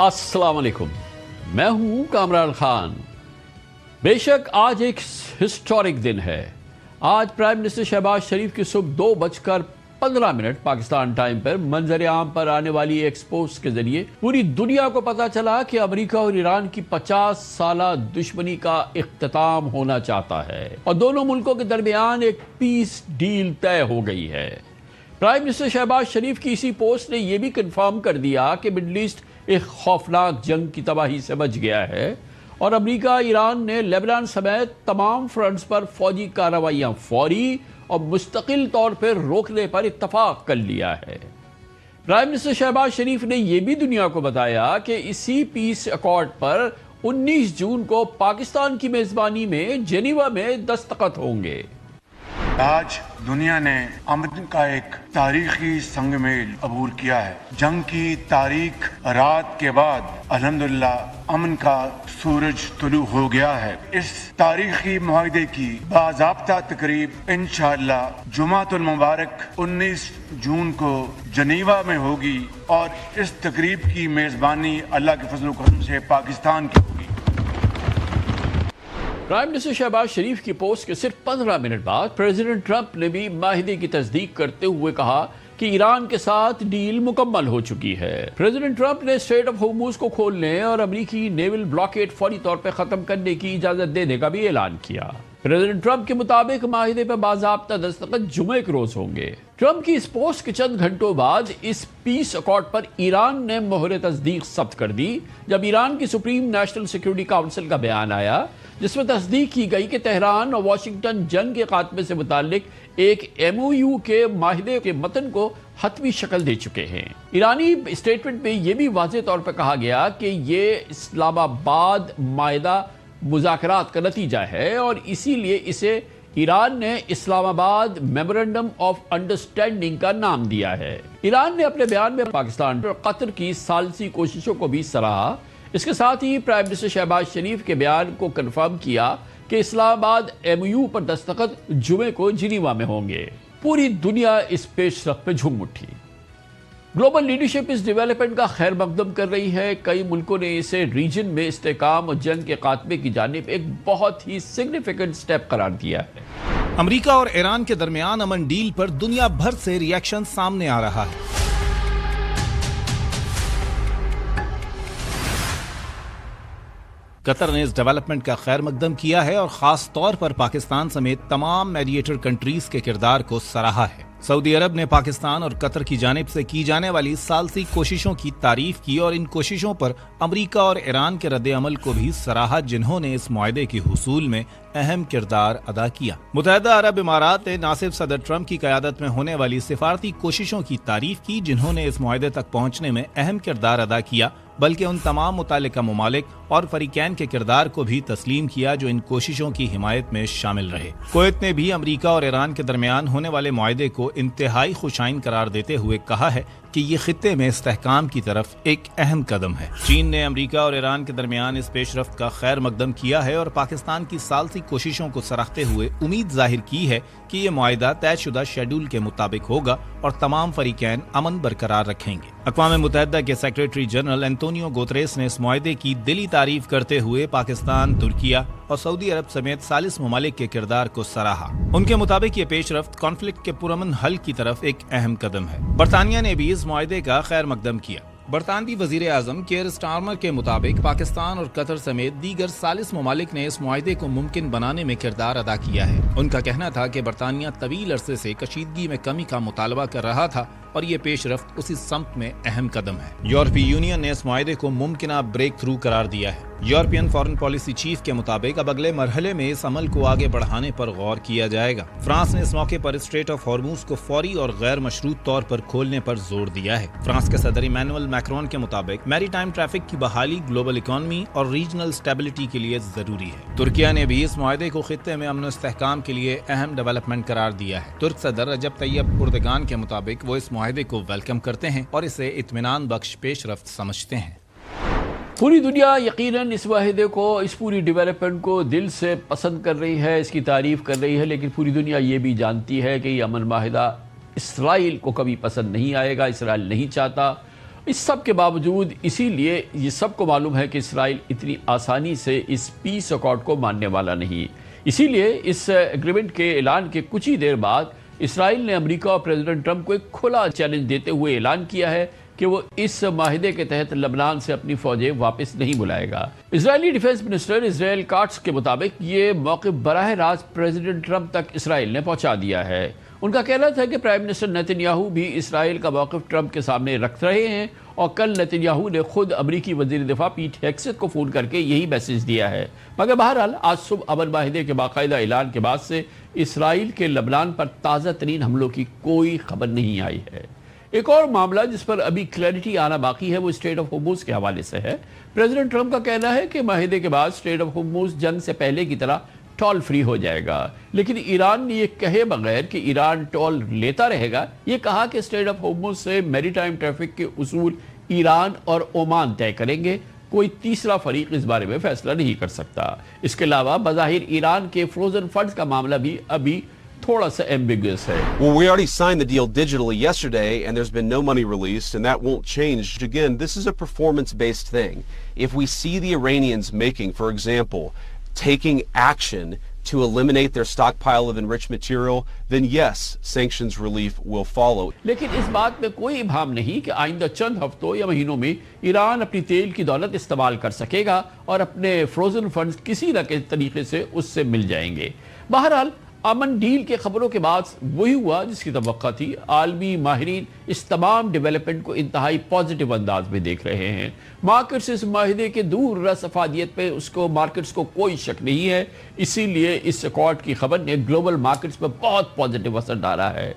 السلام علیکم، میں ہوں کامران خان۔ بے شک آج ایک ہسٹورک دن ہے۔ آج پرائم منسٹر شہباز شریف کی صبح 2:15 پاکستان ٹائم پر منظر عام پر آنے والی ایکس پوسٹ کے ذریعے پوری دنیا کو پتا چلا کہ امریکہ اور ایران کی 50 سالہ دشمنی کا اختتام ہونا چاہتا ہے اور دونوں ملکوں کے درمیان ایک پیس ڈیل طے ہو گئی ہے۔ پرائم منسٹر شہباز شریف کی اسی پوسٹ نے یہ بھی کنفرم کر دیا کہ مڈل ایسٹ ایک خوفناک جنگ کی تباہی سے بچ گیا ہے اور امریکہ ایران نے لیبنان سمیت تمام فرنٹس پر فوجی کارروائیاں فوری اور مستقل طور پر روکنے پر اتفاق کر لیا ہے۔ پرائم منسٹر شہباز شریف نے یہ بھی دنیا کو بتایا کہ اسی پیس ایکارڈ پر 19 جون کو پاکستان کی میزبانی میں جنیوا میں دستخط ہوں گے۔ آج دنیا نے امن کا ایک تاریخی سنگ میل عبور کیا ہے۔ جنگ کی تاریک رات کے بعد الحمدللہ امن کا سورج طلوع ہو گیا ہے۔ اس تاریخی معاہدے کی باضابطہ تقریب انشاءاللہ جمعۃ المبارک 19 جون کو جنیوا میں ہوگی اور اس تقریب کی میزبانی اللہ کے فضل و کرم سے پاکستان کی ہوگی۔ پرائم منسٹر شہباز شریف کی پوسٹ کے صرف 15 منٹ بعد پریزیڈنٹ ٹرمپ نے بھی معاہدے کی تصدیق کرتے ہوئے کہا کہ ایران کے ساتھ ڈیل مکمل ہو چکی ہے۔ پریزیڈنٹ ٹرمپ نے اسٹریٹ آف ہارموز کو کھولنے اور امریکی نیول بلاکیڈ فوری طور پر ختم کرنے کی اجازت دینے کا بھی اعلان کیا۔ پریزیڈنٹ ٹرمپ کے مطابق معاہدے پر باضابطہ دستخط جمعے کے روز ہوں گے۔ ٹرمپ کی اس پوسٹ کے چند گھنٹوں بعد اس پیس ایکارڈ پر ایران نے مہر تصدیق ثبت کر دی جب ایران کی سپریم نیشنل سیکورٹی کونسل کا بیان آیا جس میں تصدیق کی گئی کہ تہران اور واشنگٹن جنگ کے خاتمے سے متعلق ایک MOU کے معاہدے کے متن کو حتمی شکل دے چکے ہیں۔ ایرانی اسٹیٹمنٹ میں یہ بھی واضح طور پر کہا گیا کہ یہ اسلام آباد معاہدہ مذاکرات کا نتیجہ ہے اور اسی لیے اسے ایران نے اسلام آباد میمورنڈم آف انڈرسٹینڈنگ کا نام دیا ہے۔ ایران نے اپنے بیان میں پاکستان اور قطر کی ثالثی کوششوں کو بھی سراہا۔ اس کے ساتھ ہی پرائم منسٹر شہباز شریف کے بیان کو کنفرم کیا کہ اسلام آباد MOU پر دستخط جمعے کو جنیوا میں ہوں گے۔ پوری دنیا اس پیش رفت پہ جھوم اٹھی۔ گلوبل لیڈرشپ اس ڈیولپمنٹ کا خیر مقدم کر رہی ہے۔ کئی ملکوں نے اسے ریجن میں استحکام اور جنگ کے خاتمے کی جانب ایک بہت ہی سگنیفیکنٹ سٹیپ قرار دیا ہے۔ امریکہ اور ایران کے درمیان امن ڈیل پر دنیا بھر سے ریاکشن سامنے آ رہا ہے۔ قطر نے اس ڈیولپمنٹ کا خیر مقدم کیا ہے اور خاص طور پر پاکستان سمیت تمام میڈیٹر کنٹریز کے کردار کو سراہا ہے۔ سعودی عرب نے پاکستان اور قطر کی جانب سے کی جانے والی ثالثی کوششوں کی تعریف کی اور ان کوششوں پر امریکہ اور ایران کے رد عمل کو بھی سراہا جنہوں نے اس معاہدے کے حصول میں اہم کردار ادا کیا۔ متحدہ عرب امارات نے نہ صرف صدر ٹرمپ کی قیادت میں ہونے والی سفارتی کوششوں کی تعریف کی جنہوں نے اس معاہدے تک پہنچنے میں اہم کردار ادا کیا، بلکہ ان تمام متعلقہ ممالک اور فریقین کے کردار کو بھی تسلیم کیا جو ان کوششوں کی حمایت میں شامل رہے۔ کویت نے بھی امریکہ اور ایران کے درمیان ہونے والے معاہدے کو انتہائی خوشائن قرار دیتے ہوئے کہا ہے کہ یہ خطے میں استحکام کی طرف ایک اہم قدم ہے۔ چین نے امریکہ اور ایران کے درمیان اس پیش رفت کا خیر مقدم کیا ہے اور پاکستان کی ثالثی کوششوں کو سراہتے ہوئے امید ظاہر کی ہے کہ یہ معاہدہ طے شدہ شیڈول کے مطابق ہوگا اور تمام فریقین امن برقرار رکھیں گے۔ اقوام متحدہ کے سیکریٹری جنرل انتونیو گوتریس نے اس معاہدے کی دلی تعریف کرتے ہوئے پاکستان، ترکیہ اور سعودی عرب سمیت 40 ممالک کے کردار کو سراہا۔ ان کے مطابق یہ پیش رفت کانفلکٹ کے پرامن حل کی طرف ایک اہم قدم ہے۔ برطانیہ نے بھی اس معاہدے کا خیر مقدم کیا۔ برطانوی وزیر اعظم کیئر سٹارمر کے مطابق پاکستان اور قطر سمیت دیگر 40 ممالک نے اس معاہدے کو ممکن بنانے میں کردار ادا کیا ہے۔ ان کا کہنا تھا کہ برطانیہ طویل عرصے سے کشیدگی میں کمی کا مطالبہ کر رہا تھا اور یہ پیش رفت اسی سمت میں اہم قدم ہے۔ یورپی یونین نے اس معاہدے کو ممکنہ بریک تھرو قرار دیا ہے۔ یورپین فارن پالیسی چیف کے مطابق اب اگلے مرحلے میں اس عمل کو آگے بڑھانے پر غور کیا جائے گا۔ فرانس نے اس موقع پر اسٹریٹ آف ہارموز کو فوری اور غیر مشروط طور پر کھولنے پر زور دیا ہے۔ فرانس کے صدر ایمینوئل میکرون کے مطابق میری ٹائم ٹریفک کی بحالی گلوبل اکانومی اور ریجنل اسٹیبلٹی کے لیے ضروری ہے۔ ترکیہ نے بھی اس معاہدے کو خطے میں امن و استحکام کے لیے اہم ڈیولپمنٹ قرار دیا ہے۔ ترک صدر رجب طیب اردگان کے مطابق وہ اس معاہدے کو ویلکم کرتے ہیں اور اسے اطمینان بخش پیش رفت سمجھتے ہیں۔ پوری دنیا یقیناً اس معاہدے کو، اس پوری ڈیولپمنٹ کو دل سے پسند کر رہی ہے، اس کی تعریف کر رہی ہے، لیکن پوری دنیا یہ بھی جانتی ہے کہ یہ امن معاہدہ اسرائیل کو کبھی پسند نہیں آئے گا، اسرائیل نہیں چاہتا اس سب کے باوجود اسی لیے یہ سب کو معلوم ہے کہ اسرائیل اتنی آسانی سے اس پیس اکارڈ کو ماننے والا نہیں۔ اسی لیے اس ایگریمنٹ کے اعلان کے کچھ ہی دیر بعد اسرائیل نے امریکہ اور پریزیڈنٹ ٹرمپ کو ایک کھلا چیلنج دیتے ہوئے اعلان کیا ہے کہ وہ اس معاہدے کے تحت لبنان سے اپنی فوجیں واپس نہیں بلائے گا۔ اسرائیلی ڈیفنس منسٹر اسرائیل کاٹس کے مطابق یہ موقف براہ راست پریزیڈنٹ ٹرمپ تک اسرائیل نے پہنچا دیا ہے۔ ان کا کہنا تھا کہ پرائم منسٹر نیتن یاہو بھی اسرائیل کا موقف ٹرمپ کے سامنے رکھ رہے ہیں، اور کل نیتن یاہو نے خود امریکی وزیر دفاع پیٹ ہیگسیت کو فون کر کے یہی میسج دیا ہے۔ مگر بہرحال آج صبح امن معاہدے کے باقاعدہ اعلان کے بعد سے اسرائیل کے لبنان پر تازہ ترین حملوں کی کوئی خبر نہیں آئی ہے۔ ایک اور معاملہ جس پر ابھی کلیئرٹی آنا باقی ہے وہ اسٹریٹ آف ہورموز کے حوالے سے ہے۔ پریزیڈنٹ ٹرمپ کا کہنا ہے کہ معاہدے کے بعد اسٹریٹ آف ہورموز جنگ سے پہلے کی طرح ٹول فری ہو جائے گا، لیکن ایران نے یہ کہے بغیر کہ ایران ٹول لیتا رہے گا، یہ کہا کہ اسٹریٹ آف ہورموز سے میری ٹائم ٹریفک کے اصول ایران اور عمان طے کریں گے، کوئی تیسرا فریق اس بارے میں فیصلہ نہیں کر سکتا۔ اس کے علاوہ بظاہر ایران کے فروزن فنڈز کا معاملہ بھی ابھی تھوڑا سا ایمبیگوس ہے۔ Well, we already signed the deal digitally yesterday, and there's been no money released, and that won't change. Again, this is a performance-based thing. If we see the Iranians making, for example, taking action to eliminate their stockpile of enriched material, then yes, sanctions relief will follow. لیکن اس بات میں کوئی ابہام نہیں کہ آئندہ چند ہفتوں یا مہینوں میں ایران اپنی تیل کی دولت استعمال کر سکے گا اور اپنے فروزن فنڈز کسی نہ کسی طریقے سے اس سے مل جائیں گے۔ بہرحال امن ڈیل کے خبروں کے بعد وہی ہوا جس کی توقع تھی۔ عالمی ماہرین اس تمام ڈیولپمنٹ کو انتہائی پازیٹیو انداز میں دیکھ رہے ہیں۔ مارکیٹس اس معاہدے کے دور رس افادیت پہ مارکیٹس کو کوئی شک نہیں ہے، اسی لیے اس ایکارڈ کی خبر نے گلوبل مارکیٹس پر بہت پازیٹیو اثر ڈالا ہے۔